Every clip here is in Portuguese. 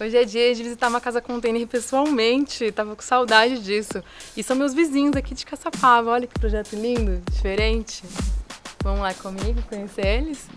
Hoje é dia de visitar uma casa container pessoalmente, tava com saudade disso. E são meus vizinhos aqui de Caçapava, olha que projeto lindo, diferente. Vamos lá comigo conhecer eles?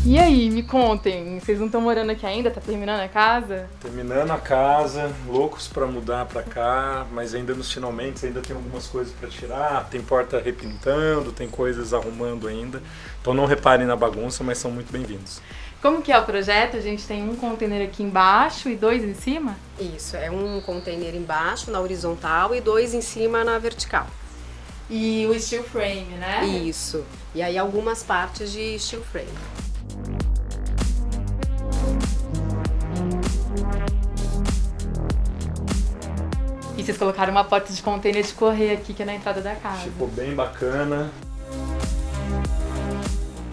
E aí, me contem, vocês não estão morando aqui ainda? Tá terminando a casa? Terminando a casa, loucos para mudar para cá, mas ainda nos finalmente, ainda tem algumas coisas para tirar, tem porta repintando, tem coisas arrumando ainda. Então não reparem na bagunça, mas são muito bem-vindos. Como que é o projeto? A gente tem um container aqui embaixo e dois em cima? Isso, é um container embaixo, na horizontal, e dois em cima, na vertical. E o steel frame, né? Isso. E aí algumas partes de steel frame. E vocês colocaram uma porta de container de correr aqui, que é na entrada da casa. Ficou bem bacana.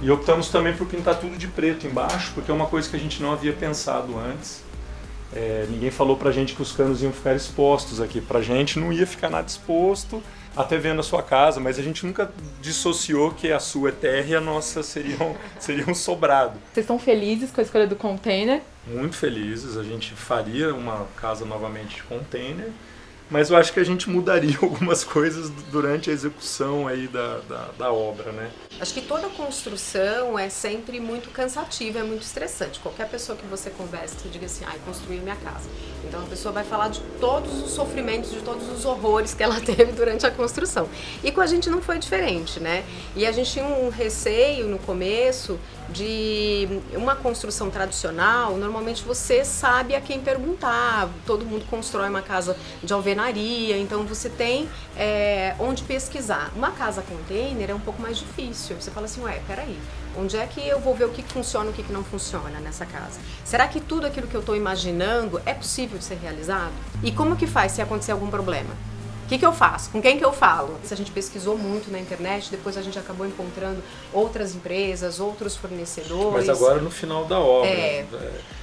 E optamos também por pintar tudo de preto embaixo, porque é uma coisa que a gente não havia pensado antes. Ninguém falou pra gente que os canos iam ficar expostos aqui. Pra gente não ia ficar nada exposto, até vendo a sua casa, mas a gente nunca dissociou que a sua é terra e a nossa seriam sobrado. Vocês estão felizes com a escolha do container? Muito felizes, a gente faria uma casa novamente de container, mas eu acho que a gente mudaria algumas coisas durante a execução aí da obra, né? Acho que toda construção é sempre muito cansativa, é muito estressante. Qualquer pessoa que você converse, que diga assim, construir minha casa. Então a pessoa vai falar de todos os sofrimentos, de todos os horrores que ela teve durante a construção. E com a gente não foi diferente, né? E a gente tinha um receio no começo de uma construção tradicional, normalmente você sabe a quem perguntar, todo mundo constrói uma casa de alvenaria, então você tem onde pesquisar. Uma casa container é um pouco mais difícil, você fala assim, peraí, onde é que eu vou ver o que funciona e o que não funciona nessa casa? Será que tudo aquilo que eu estou imaginando é possível de ser realizado? E como que faz se acontecer algum problema? O que eu faço? Com quem que eu falo? Se a gente pesquisou muito na internet, depois a gente acabou encontrando outras empresas, outros fornecedores. Mas agora no final da obra.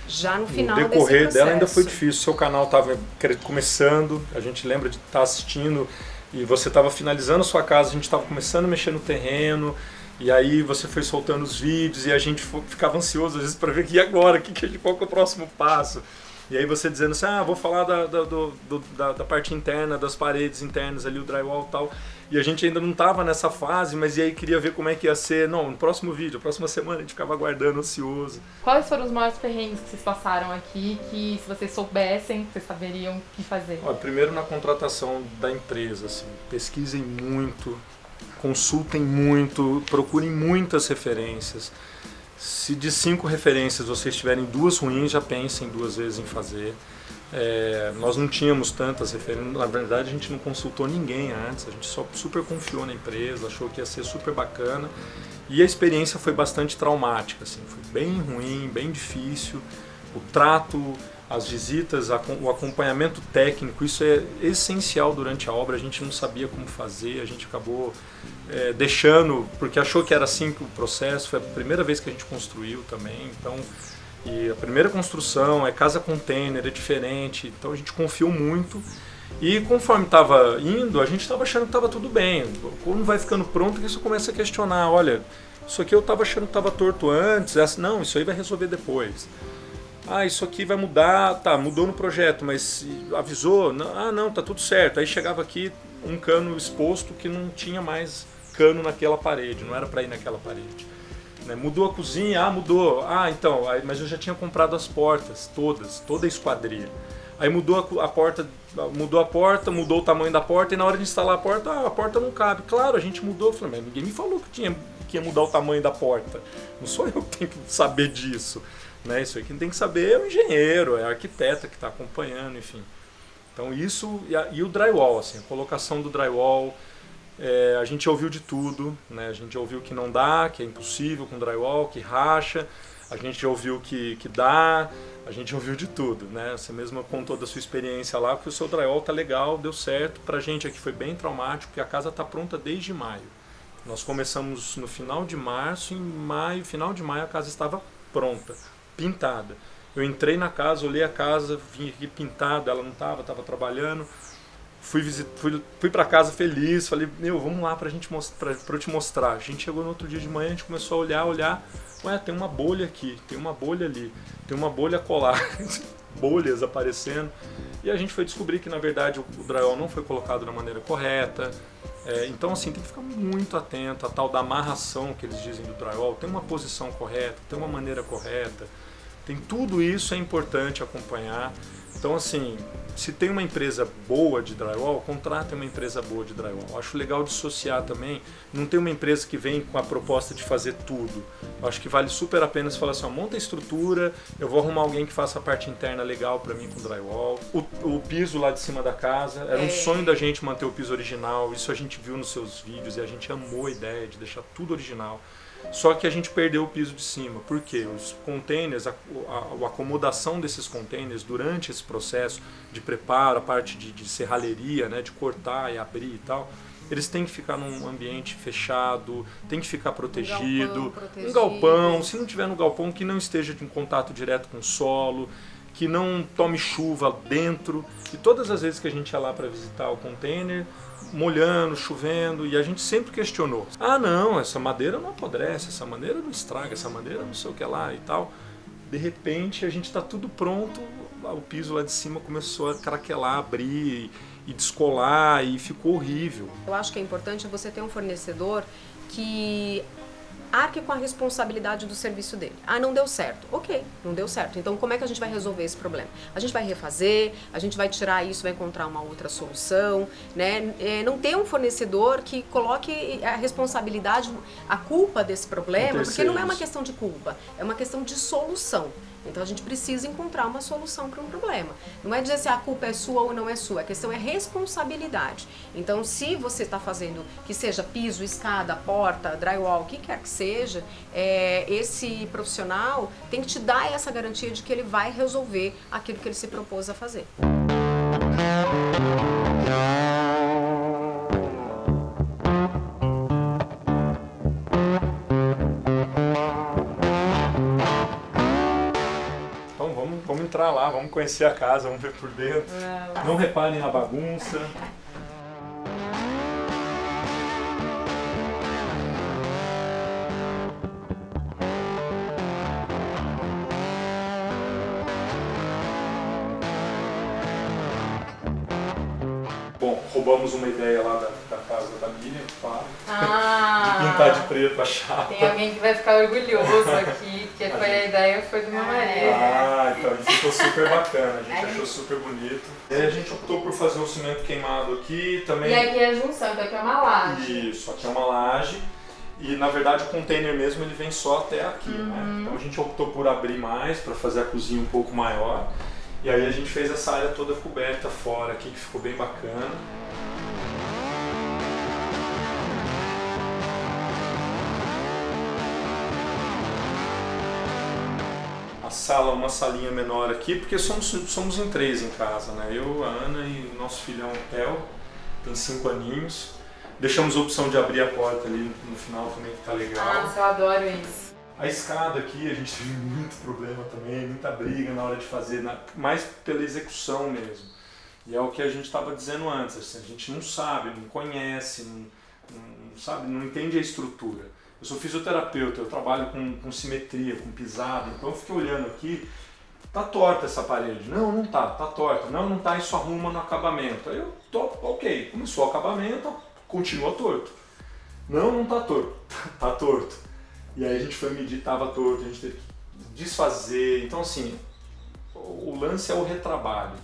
Já no final desse processo. O decorrer dela ainda foi difícil. Seu canal estava começando, a gente lembra de estar assistindo e você estava finalizando a sua casa, a gente estava começando a mexer no terreno. E aí você foi soltando os vídeos e a gente ficava ansioso às vezes para ver e agora, qual que é o próximo passo? E aí você dizendo assim, vou falar da parte interna, das paredes internas ali, o drywall e tal. E a gente ainda não estava nessa fase, mas e aí queria ver como é que ia ser. Não, no próximo vídeo, a próxima semana a gente ficava aguardando, ansioso. Quais foram os maiores perrengues que vocês passaram aqui, que se vocês soubessem, vocês saberiam o que fazer? Primeiro na contratação da empresa, assim, pesquisem muito, consultem muito, procurem muitas referências. Se de 5 referências vocês tiverem 2 ruins, já pensem 2 vezes em fazer. Nós não tínhamos tantas referências, na verdade a gente não consultou ninguém antes, a gente só super confiou na empresa, achou que ia ser super bacana e a experiência foi bastante traumática, assim, foi bem ruim, bem difícil. O trato, as visitas, o acompanhamento técnico, isso é essencial durante a obra, a gente não sabia como fazer, a gente acabou deixando, porque achou que era assim que o processo, foi a primeira vez que a gente construiu também, então, e a primeira construção é casa container, é diferente, então a gente confiou muito e conforme estava indo, a gente estava achando que estava tudo bem, quando vai ficando pronto que você começa a questionar, olha, isso aqui eu estava achando que estava torto antes, não, isso aí vai resolver depois. Isso aqui vai mudar, tá, mudou no projeto, mas avisou? Não, tá tudo certo. Aí chegava aqui um cano exposto que não tinha mais cano naquela parede, não era para ir naquela parede. Mudou a cozinha? Mudou. Então, mas eu já tinha comprado as portas, toda a esquadria. Aí mudou a porta, mudou o tamanho da porta e na hora de instalar a porta não cabe. Claro, a gente mudou, eu falei, mas ninguém me falou que ia mudar o tamanho da porta. Não sou eu que tenho que saber disso. Isso aí quem tem que saber é o engenheiro, é a arquiteta que está acompanhando, enfim. Então isso, e o drywall, assim, a colocação do drywall, a gente ouviu de tudo, né? A gente ouviu que não dá, que é impossível com drywall, que racha, a gente ouviu que dá, a gente ouviu de tudo, né? Você mesmo contou da sua experiência lá, que o seu drywall tá legal, deu certo, pra gente aqui foi bem traumático, porque a casa tá pronta desde maio. Nós começamos no final de março, em maio, final de maio a casa estava pronta, pintada. Eu entrei na casa, olhei a casa, vim aqui pintada, ela não estava trabalhando. Fui pra casa feliz, falei, meu, vamos lá pra eu te mostrar. A gente chegou no outro dia de manhã, a gente começou a olhar, ué, tem uma bolha aqui, tem uma bolha ali, tem uma bolha colar, bolhas aparecendo. E a gente foi descobrir que, na verdade, o drywall não foi colocado da maneira correta. Então, assim, tem que ficar muito atento. A tal da amarração que eles dizem do drywall, tem uma posição correta, tem uma maneira correta. Tem tudo isso, é importante acompanhar. Então, assim, se tem uma empresa boa de drywall, contrate uma empresa boa de drywall. Acho legal dissociar também, não tem uma empresa que vem com a proposta de fazer tudo. Acho que vale super a pena você falar assim, ó, monta a estrutura, eu vou arrumar alguém que faça a parte interna legal para mim com drywall. O piso lá de cima da casa, era um sonho da gente manter o piso original, isso a gente viu nos seus vídeos e a gente amou a ideia de deixar tudo original. Só que a gente perdeu o piso de cima. Por quê? Os containers, a acomodação desses containers durante esse processo de preparo, a parte de serralheria, né, de cortar e abrir e tal, eles têm que ficar num ambiente fechado, tem que ficar protegido. Um galpão, se não tiver no galpão, que não esteja em contato direto com o solo, que não tome chuva dentro. E todas as vezes que a gente ia lá para visitar o container, molhando, chovendo, e a gente sempre questionou. Ah, não, essa madeira não apodrece, essa madeira não estraga, essa madeira não sei o que lá e tal. De repente, a gente está tudo pronto, o piso lá de cima começou a craquelar, abrir e descolar, e ficou horrível. Eu acho que é importante você ter um fornecedor que arque com a responsabilidade do serviço dele. Ah, não deu certo. Ok, não deu certo. Então, como é que a gente vai resolver esse problema? A gente vai refazer, a gente vai tirar isso, vai encontrar uma outra solução, né? Não ter um fornecedor que coloque a responsabilidade, a culpa desse problema, porque não é uma questão de culpa, é uma questão de solução. Então a gente precisa encontrar uma solução para um problema. Não é dizer se a culpa é sua ou não é sua, a questão é responsabilidade. Então se você está fazendo que seja piso, escada, porta, drywall, o que quer que seja, esse profissional tem que te dar essa garantia de que ele vai resolver aquilo que ele se propôs a fazer. Vamos entrar lá, vamos conhecer a casa, vamos ver por dentro. Não reparem na bagunça. Bom, roubamos uma ideia lá da casa da Miriam, claro. De pintar de preto a chapa. Tem alguém que vai ficar orgulhoso aqui, porque a ideia foi do meu marido. Então ficou super bacana, a gente achou super bonito. E aí a gente optou por fazer o cimento queimado aqui também. E aqui é a junção, então aqui é uma laje. Isso, aqui é uma laje. E na verdade o container mesmo ele vem só até aqui, né? Então a gente optou por abrir mais, para fazer a cozinha um pouco maior. E aí a gente fez essa área toda coberta fora aqui, que ficou bem bacana. A sala, uma salinha menor aqui, porque somos em 3 em casa, né? Eu, a Ana e o nosso filhão, o Theo, tem 5 aninhos. Deixamos a opção de abrir a porta ali no final também, que tá legal. Nossa, eu adoro isso. A escada aqui, a gente teve muito problema também, muita briga na hora de fazer, mais pela execução mesmo. E é o que a gente estava dizendo antes, assim, a gente não sabe, não conhece, não sabe, não entende a estrutura. Eu sou fisioterapeuta, eu trabalho com simetria, com pisada, então eu fiquei olhando aqui, tá torta essa parede. Não, não tá torta. Não, não tá, isso arruma no acabamento. Aí eu tô, ok, começou o acabamento, continua torto. Não, não tá torto, tá torto. E aí a gente foi medir, tava torto, a gente teve que desfazer. Então assim, o lance é o retrabalho.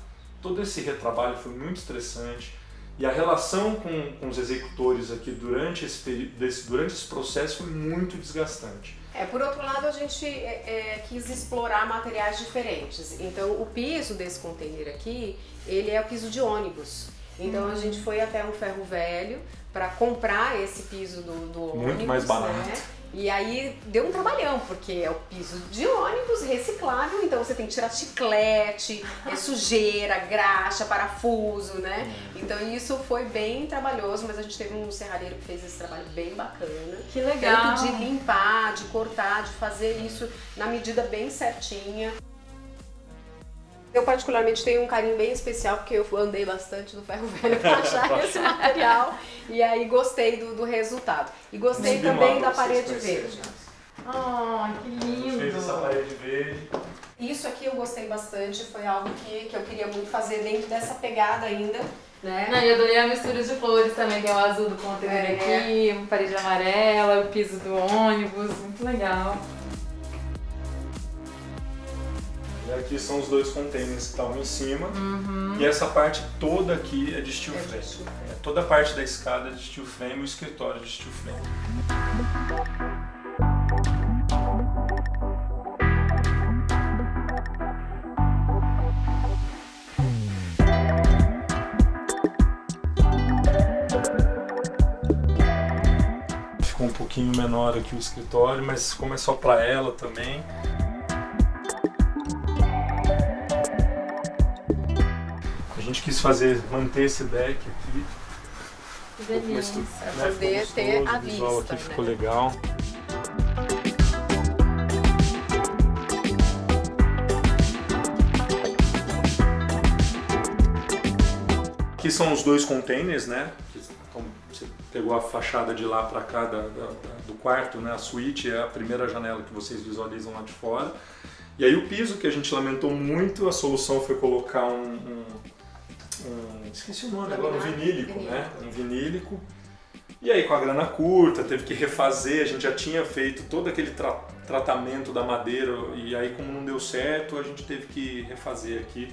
Todo esse retrabalho foi muito estressante. E a relação com os executores aqui durante esse processo foi muito desgastante. Por outro lado, a gente quis explorar materiais diferentes. Então o piso desse container aqui, ele é o piso de ônibus. Então a gente foi até um ferro velho para comprar esse piso do ônibus. Muito mais barato. Né? E aí deu um trabalhão, porque é o piso de ônibus reciclável, então você tem que tirar chiclete, sujeira, graxa, parafuso, né? Então isso foi bem trabalhoso, mas a gente teve um serralheiro que fez esse trabalho bem bacana. Que legal! Tanto de limpar, de cortar, de fazer isso na medida bem certinha. Eu particularmente tenho um carinho bem especial, porque eu andei bastante no ferro velho para achar esse material e aí gostei do resultado. E gostei também da parede verde. Ah, que lindo! Fez essa parede verde. Isso aqui eu gostei bastante, foi algo que eu queria muito fazer dentro dessa pegada ainda, né? Não, eu adorei a mistura de flores também, tem o azul do container aqui, uma parede amarela, o piso do ônibus, muito legal. E aqui são os dois containers que estão em cima. E essa parte toda aqui é de steel frame. Toda a parte da escada é de steel frame e o escritório é de steel frame. Ficou um pouquinho menor aqui o escritório, mas como é só para ela também. A gente quis manter esse deck aqui. Que delícia. Pra poder ter a vista, o visual aqui ficou legal. Aqui são os dois containers, né? Então, você pegou a fachada de lá para cá do quarto, né? A suíte é a primeira janela que vocês visualizam lá de fora. E aí o piso, que a gente lamentou muito, a solução foi colocar esqueci o nome agora, um vinílico, né? Um vinílico. E aí com a grana curta, teve que refazer, a gente já tinha feito todo aquele tratamento da madeira e aí como não deu certo, a gente teve que refazer aqui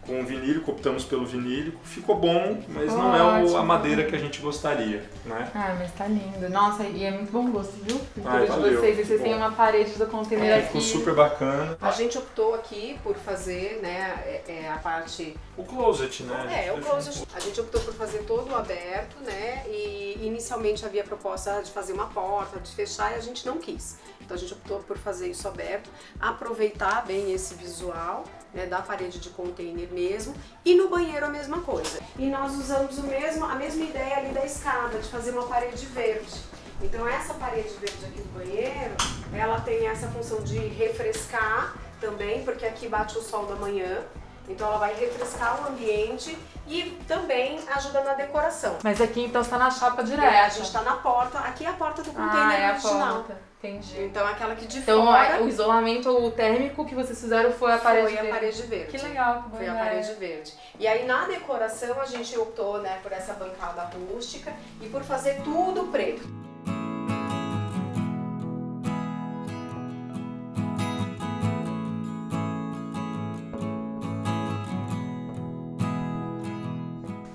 com o vinílico, optamos pelo vinílico. Ficou bom, mas não é a madeira que a gente gostaria, né? Ah, mas tá lindo. Nossa, e é muito bom gosto, viu? Ai, valeu, vocês. E vocês têm uma parede do container aqui. Ficou super bacana. A gente optou aqui por fazer, né, a parte... O closet, né? O closet. A gente optou por fazer todo aberto, né? E inicialmente havia a proposta de fazer uma porta, de fechar, e a gente não quis. Então a gente optou por fazer isso aberto, aproveitar bem esse visual, né, da parede de container mesmo, e no banheiro a mesma coisa. E nós usamos a mesma ideia ali da escada, de fazer uma parede verde. Então essa parede verde aqui do banheiro, ela tem essa função de refrescar também, porque aqui bate o sol da manhã, então ela vai refrescar o ambiente e também ajuda na decoração. Mas aqui então está na chapa direta. A gente está na porta, aqui é a porta do container original. Entendi. Então aquela aqui de então, fora... o isolamento ou o térmico que vocês fizeram foi a parede verde? Foi a parede verde. Que legal, que boa Foi a parede verde. E aí na decoração a gente optou, né, por essa bancada rústica e por fazer tudo preto.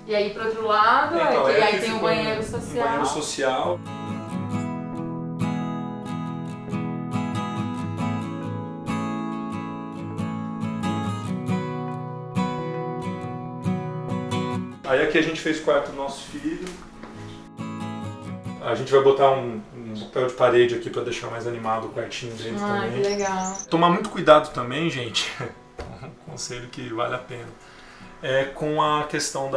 E aí pro outro lado, então, aí tem o banheiro social. Banheiro social. Aí aqui a gente fez o quarto do nosso filho. A gente vai botar um papel de parede aqui para deixar mais animado o quartinho dele também. Que legal. Tomar muito cuidado também, gente. Um conselho que vale a pena. Com a questão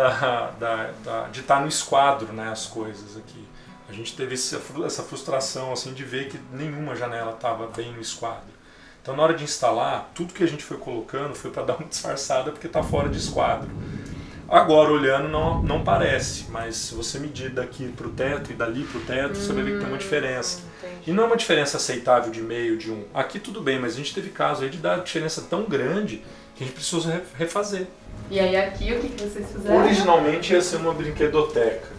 de estar no esquadro, né, as coisas aqui. A gente teve essa frustração assim, de ver que nenhuma janela estava bem no esquadro. Então na hora de instalar, tudo que a gente foi colocando foi para dar uma disfarçada porque está fora de esquadro. Agora olhando não parece, mas se você medir daqui para o teto e dali para o teto, você vai ver que tem uma diferença. Entendi. E não é uma diferença aceitável de meio, de um. Aqui tudo bem, mas a gente teve caso aí de dar diferença tão grande que a gente precisou refazer. E aí aqui o que vocês fizeram? Originalmente ia ser uma brinquedoteca.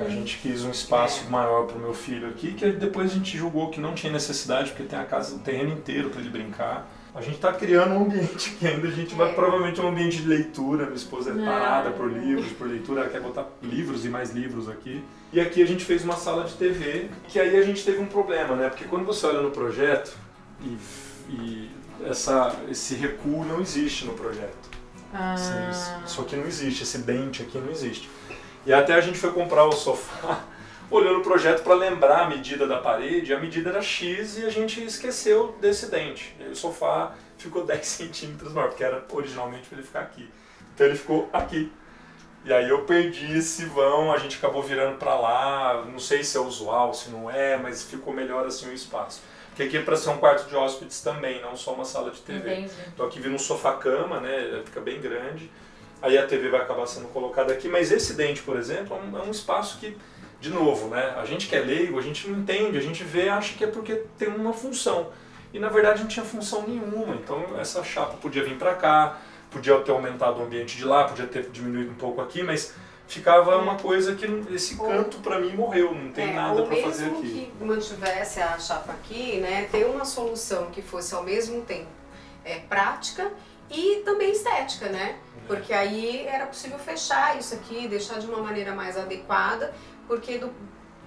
A gente quis um espaço maior para o meu filho aqui, que depois a gente julgou que não tinha necessidade, porque tem a casa, o terreno inteiro para ele brincar. A gente está criando um ambiente que ainda a gente vai, provavelmente um ambiente de leitura. Minha esposa é parada por livros, por leitura, ela quer botar livros e mais livros aqui. E aqui a gente fez uma sala de TV, que aí a gente teve um problema, né? Porque quando você olha no projeto, esse recuo não existe no projeto. Isso aqui não existe, esse dente aqui não existe. E até a gente foi comprar o sofá olhando o projeto para lembrar a medida da parede, a medida era X e a gente esqueceu desse dente. E aí o sofá ficou 10 centímetros maior, porque era originalmente para ele ficar aqui. Então ele ficou aqui. E aí eu perdi esse vão, a gente acabou virando para lá, não sei se é usual, se não é, mas ficou melhor assim o espaço. Porque aqui é para ser um quarto de hóspedes também, não só uma sala de TV. Entendi. Então aqui vira um sofá-cama, né? Fica bem grande. Aí a TV vai acabar sendo colocada aqui, mas esse dente, por exemplo, é um espaço que, de novo, né? A gente que é leigo, a gente não entende, a gente vê, acha que é porque tem uma função. E na verdade não tinha função nenhuma, então essa chapa podia vir para cá, podia ter aumentado o ambiente de lá, podia ter diminuído um pouco aqui, mas ficava uma coisa que esse canto para mim morreu, não tem nada para fazer aqui. Mesmo que mantivesse a chapa aqui, né, ter uma solução que fosse ao mesmo tempo prática e também estética, né? Porque aí era possível fechar isso aqui, deixar de uma maneira mais adequada, porque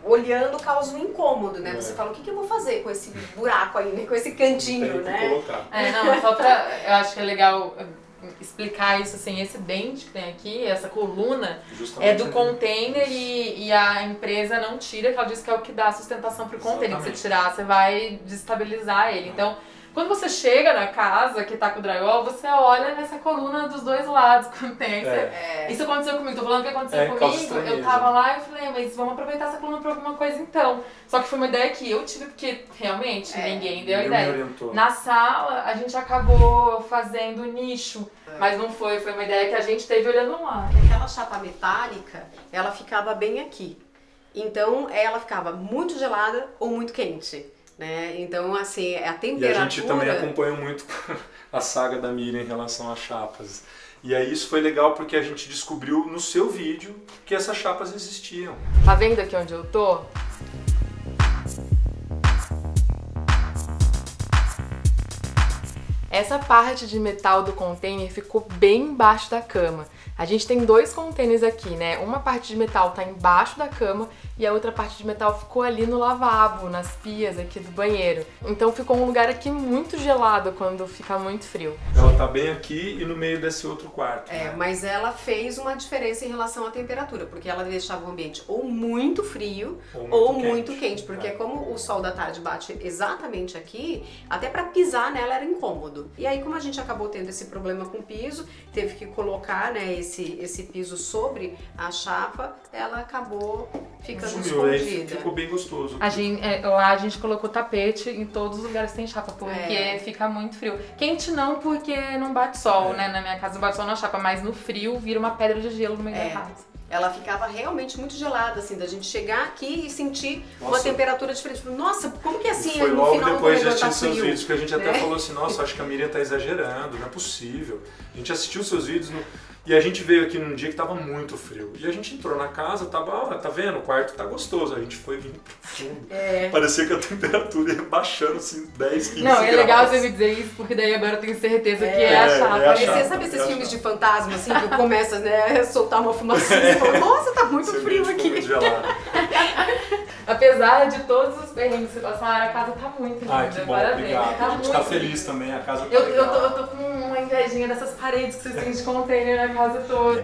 olhando causa um incômodo, né? Você fala, o que eu vou fazer com esse buraco aí, né? Com esse cantinho, né? Colocar. Não, só pra... Eu acho que é legal explicar isso, assim, esse dente que tem aqui, essa coluna, justamente é do container e a empresa não tira, porque ela diz que é o que dá sustentação pro container. Se você tirar, você vai desestabilizar ele. Então, quando você chega na casa que tá com o drywall, você olha nessa coluna dos dois lados quando tem. Isso aconteceu comigo, tô falando que aconteceu comigo, eu tava lá e falei, mas vamos aproveitar essa coluna pra alguma coisa então. Só que foi uma ideia que eu tive, porque realmente ninguém deu a ideia. Na sala, a gente acabou fazendo nicho, mas não foi uma ideia que a gente teve olhando lá. Aquela chapa metálica, ela ficava bem aqui. Então, ela ficava muito gelada ou muito quente. Né? Então, assim, a temperatura... E a gente também acompanha muito a saga da Miriam em relação às chapas. E aí isso foi legal porque a gente descobriu no seu vídeo que essas chapas existiam. Tá vendo aqui onde eu tô? Essa parte de metal do container ficou bem embaixo da cama. A gente tem dois containers aqui, né? Uma parte de metal tá embaixo da cama e a outra parte de metal ficou ali no lavabo, nas pias aqui do banheiro. Então ficou um lugar aqui muito gelado quando fica muito frio. Ela tá bem aqui e no meio desse outro quarto. Né? Mas ela fez uma diferença em relação à temperatura, porque ela deixava o ambiente ou muito frio ou muito quente. Porque como o sol da tarde bate exatamente aqui, até para pisar nela era incômodo. E aí, como a gente acabou tendo esse problema com o piso, teve que colocar, né, esse piso sobre a chapa, ela acabou ficando escondida. Ficou bem gostoso. Lá a gente colocou tapete em todos os lugares que tem chapa, porque fica muito frio. Quente não, porque não bate sol, né? Na minha casa não bate sol na chapa, mas no frio vira uma pedra de gelo no meio da casa. Ela ficava realmente muito gelada, assim, da gente chegar aqui e sentir uma temperatura diferente. Nossa, como que é assim? Foi no logo final depois de tá assistir seus frio, vídeos que a gente até falou assim, nossa, acho que a Miriam tá exagerando, não é possível. A gente assistiu seus vídeos e a gente veio aqui num dia que tava muito frio. E a gente entrou na casa, tava, tá vendo? O quarto tá gostoso. A gente foi vindo pro fundo. Parecia que a temperatura ia baixando assim 10, 15 graus. Não, é legal você me dizer isso, porque daí agora eu tenho certeza que é a chapa. Você sabe esses filmes de fantasma, assim, que começa, né, a soltar uma fumacinha e fala, nossa, tá muito frio aqui. Muito gelado. Apesar de todos os perrengues que passaram, a casa tá muito linda. Ai, que bom, obrigado. Tá a gente tá feliz também, a casa tá eu tô com uma invejinha dessas paredes que vocês têm de container na casa toda.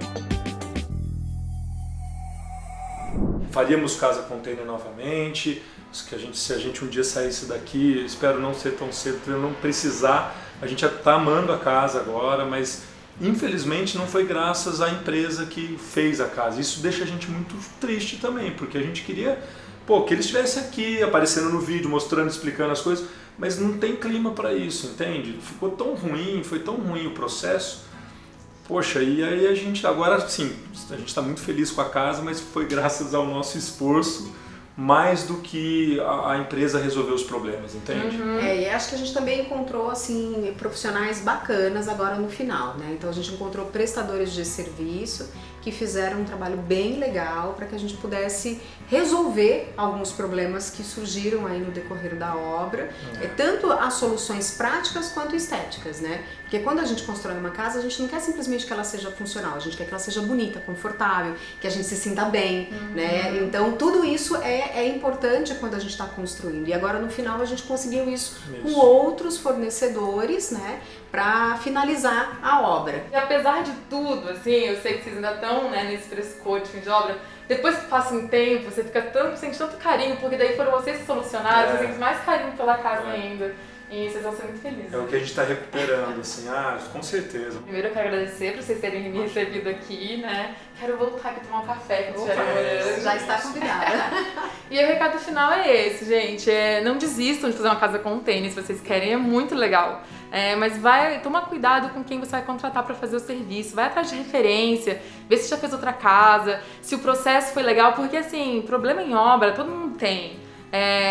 Faríamos casa container novamente, se a gente um dia saísse daqui, espero não ser tão cedo para eu não precisar. A gente tá amando a casa agora, mas infelizmente não foi graças à empresa que fez a casa. Isso deixa a gente muito triste também, porque a gente queria que eles estivessem aqui, aparecendo no vídeo, mostrando, explicando as coisas, mas não tem clima para isso, entende? Ficou tão ruim, foi tão ruim o processo. Poxa, e aí a gente agora, sim, a gente está muito feliz com a casa, mas foi graças ao nosso esforço, mais do que a empresa resolver os problemas, entende? E acho que a gente também encontrou, assim, profissionais bacanas agora no final, né? Então a gente encontrou prestadores de serviço que fizeram um trabalho bem legal para que a gente pudesse resolver alguns problemas que surgiram aí no decorrer da obra, tanto as soluções práticas quanto estéticas, né? Porque quando a gente constrói uma casa, a gente não quer simplesmente que ela seja funcional, a gente quer que ela seja bonita, confortável, que a gente se sinta bem, né? Então tudo isso é importante quando a gente está construindo. E agora no final a gente conseguiu isso com outros fornecedores, né? Para finalizar a obra. E apesar de tudo, assim, eu sei que vocês ainda estão, né, nesse frescor de fim de obra, depois que passa um tempo, você sente tanto carinho, porque daí foram vocês que solucionaram, você sente mais carinho pela casa ainda. E vocês vão ser muito felizes. É o que a gente está recuperando, assim, com certeza. Primeiro eu quero agradecer por vocês terem me recebido aqui, né? Quero voltar aqui tomar um café com vocês. Já está convidada. E o recado final é esse, gente. Não desistam de fazer uma casa com tênis, se vocês querem, é muito legal. Mas toma cuidado com quem você vai contratar para fazer o serviço. Vai atrás de referência, vê se já fez outra casa, se o processo foi legal, porque assim, problema em obra todo mundo tem.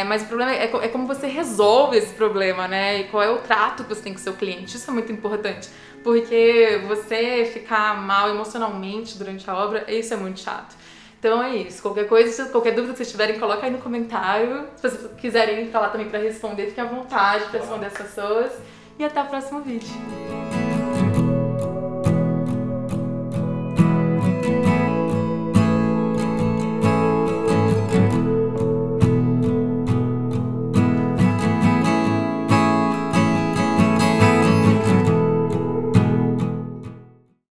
Mas o problema é como você resolve esse problema, né? E qual é o trato que você tem com o seu cliente. Isso é muito importante, porque você ficar mal emocionalmente durante a obra, isso é muito chato. Então é isso. Qualquer coisa, qualquer dúvida que vocês tiverem, coloca aí no comentário. Se vocês quiserem falar também para responder, fiquem à vontade para responder as pessoas. E até o próximo vídeo.